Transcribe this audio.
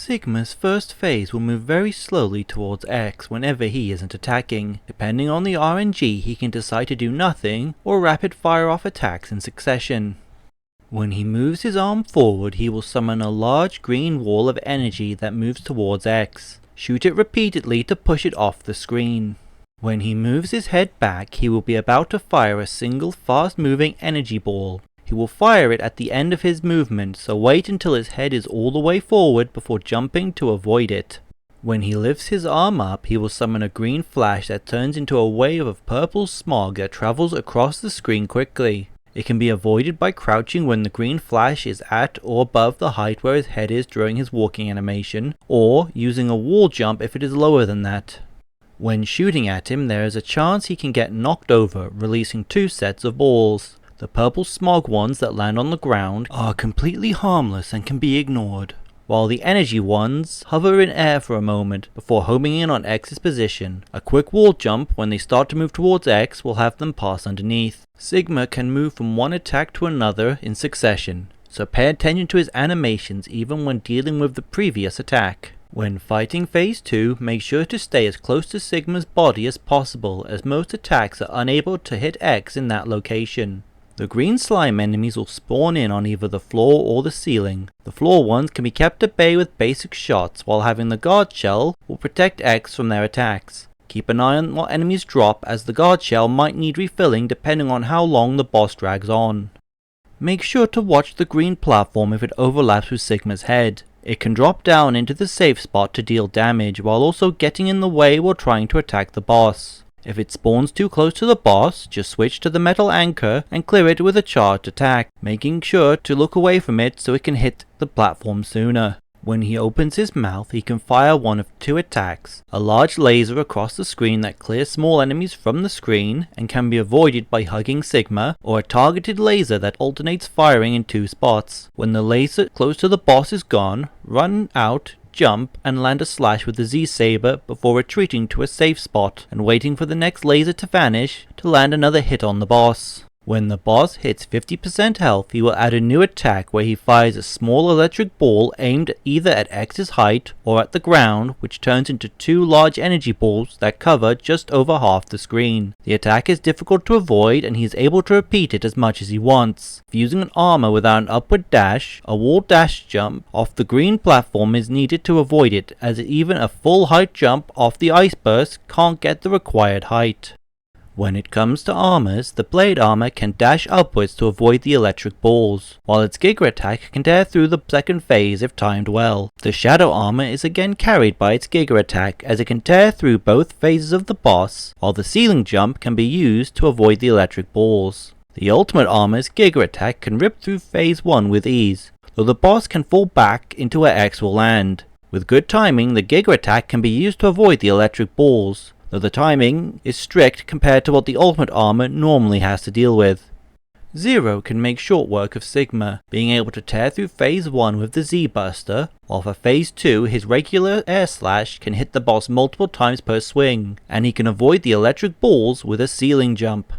Sigma's first phase will move very slowly towards X whenever he isn't attacking. Depending on the RNG, he can decide to do nothing or rapid fire off attacks in succession. When he moves his arm forward, he will summon a large green wall of energy that moves towards X. Shoot it repeatedly to push it off the screen. When he moves his head back, he will be about to fire a single fast-moving energy ball. He will fire it at the end of his movement, so wait until his head is all the way forward before jumping to avoid it. When he lifts his arm up, he will summon a green flash that turns into a wave of purple smog that travels across the screen quickly. It can be avoided by crouching when the green flash is at or above the height where his head is during his walking animation, or using a wall jump if it is lower than that. When shooting at him, there is a chance he can get knocked over, releasing 2 sets of balls. The purple smog ones that land on the ground are completely harmless and can be ignored, while the energy ones hover in air for a moment before homing in on X's position. A quick wall jump when they start to move towards X will have them pass underneath. Sigma can move from one attack to another in succession, so pay attention to his animations even when dealing with the previous attack. When fighting phase 2, make sure to stay as close to Sigma's body as possible, as most attacks are unable to hit X in that location. The green slime enemies will spawn in on either the floor or the ceiling. The floor ones can be kept at bay with basic shots, while having the guard shell will protect X from their attacks. Keep an eye on what enemies drop, as the guard shell might need refilling depending on how long the boss drags on. Make sure to watch the green platform if it overlaps with Sigma's head. It can drop down into the safe spot to deal damage while also getting in the way while trying to attack the boss. If it spawns too close to the boss, just switch to the metal anchor and clear it with a charged attack, making sure to look away from it so it can hit the platform sooner. When he opens his mouth, he can fire one of 2 attacks, a large laser across the screen that clears small enemies from the screen and can be avoided by hugging Sigma, or a targeted laser that alternates firing in 2 spots. When the laser close to the boss is gone, run out, jump, and land a slash with the Z-Saber before retreating to a safe spot and waiting for the next laser to vanish to land another hit on the boss. When the boss hits 50% health, he will add a new attack where he fires a small electric ball aimed either at X's height or at the ground, which turns into 2 large energy balls that cover just over half the screen. The attack is difficult to avoid and he is able to repeat it as much as he wants. If using an armor without an upward dash, a wall dash jump off the green platform is needed to avoid it, as even a full height jump off the ice burst can't get the required height. When it comes to armors, the blade armor can dash upwards to avoid the electric balls, while its Giga attack can tear through the second phase if timed well. The shadow armor is again carried by its Giga attack, as it can tear through both phases of the boss, while the ceiling jump can be used to avoid the electric balls. The ultimate armor's Giga attack can rip through phase 1 with ease, though the boss can fall back into where X will land. With good timing, the Giga attack can be used to avoid the electric balls, though the timing is strict compared to what the ultimate armor normally has to deal with. Zero can make short work of Sigma, being able to tear through phase 1 with the Z-Buster, while for phase 2 his regular air slash can hit the boss multiple times per swing, and he can avoid the electric balls with a ceiling jump.